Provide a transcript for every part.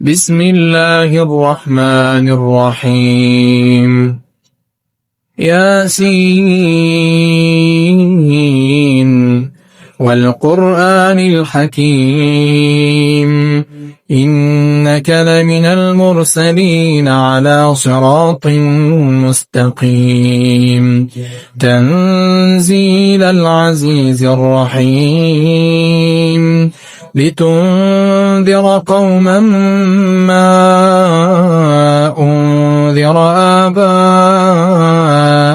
بسم الله الرحمن الرحيم ياسين والقرآن الحكيم إنك لمن المرسلين على صراط مستقيم تنزيل العزيز الرحيم لتنذر قوما ما أنذر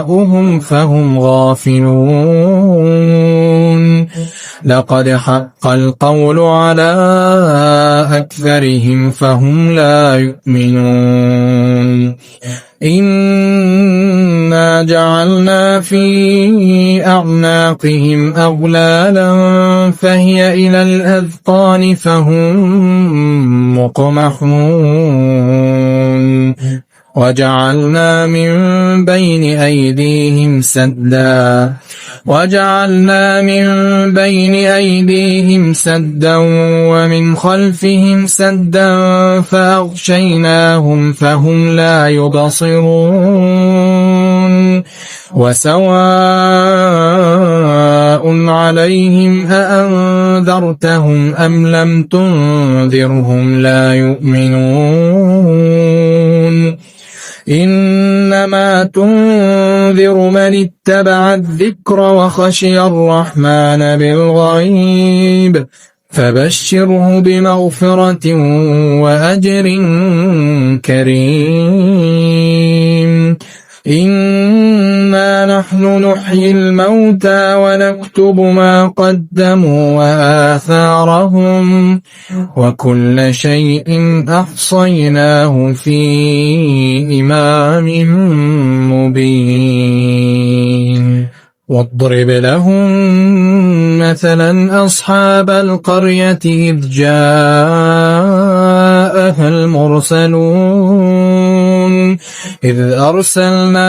آباؤهم فهم غافلون لقد حق القول على أكثرهم فهم لا يؤمنون إنا جعلنا في أعناقهم أغلالا فهي إلى الأذقان فهم مقمحون وجعلنا من بين أيديهم سدا ومن خلفهم سدا فأغشيناهم فهم لا يبصرون وسواء عليهم أأنذرتهم أم لم تنذرهم لا يؤمنون إنما تنذر من اتبع الذكر وخشي الرحمن بالغيب فبشره بمغفرة وأجر كريم إنا نحن نحيي الموتى ونكتب ما قدموا وآثارهم وكل شيء أحصيناه في إمام مبين واضرب لهم مثلا أصحاب القرية إذ جاءها المرسلون إذ أرسلنا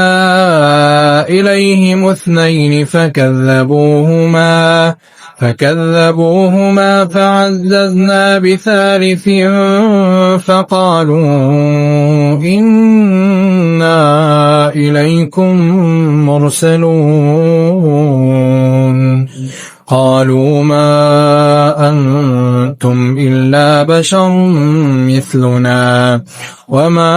إليهم 2 فكذبوهما فعززنا ب3 فقالوا إنا إليكم مرسلون قالوا ما أنتم إلا بشر مثلنا وما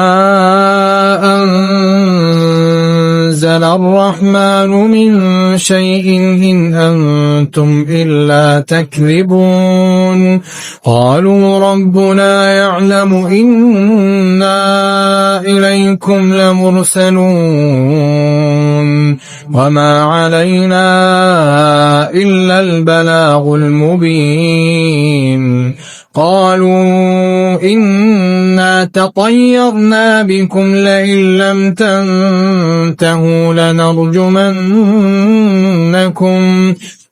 أنزل الرحمن من شيء إن أنتم إلا تكذبون قالوا ربنا يعلم إنا إليكم لمرسلون وما علينا إلا البلاغ المبين قالوا إنا تطيرنا بكم لئن لم تنتهوا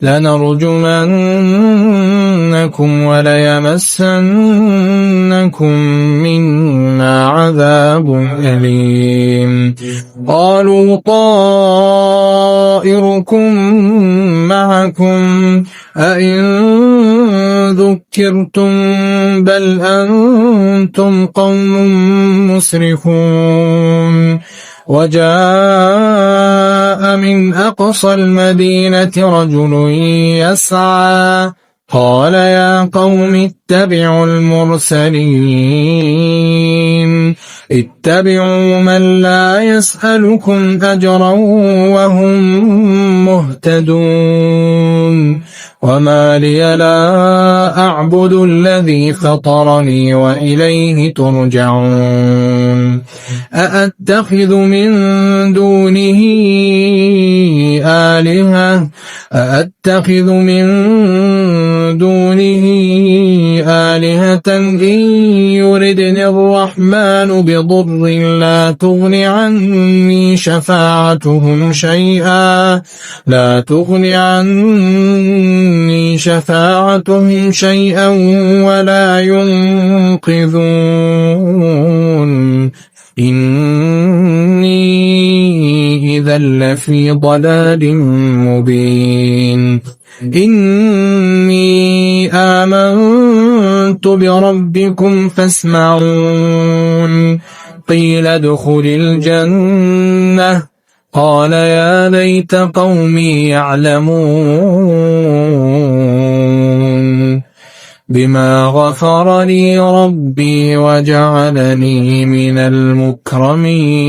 لنرجمنكم وليمسنكم منا عذاب أليم قالوا طائركم معكم أئن ذكرتم بل أنتم قوم مسرفون وجاء من أقصى المدينة رجل يسعى قال يا قوم اتبعوا المرسلين اتبعوا من لا يسألكم أجرا وهم مهتدون وما لي لا أعبد الذي فطرني وإليه ترجعون أأتخذ من دونه آلهة إن يردني الرحمن بضر لا تغن عني شفاعتهم شيئا ولا ينقذون إني إذا لفي ضلال مبين إني آمنت آمنت بربكم فاسمعون قيل ادخل الجنة قال يا ليت قومي يعلمون بما غفر لي ربي وجعلني من المكرمين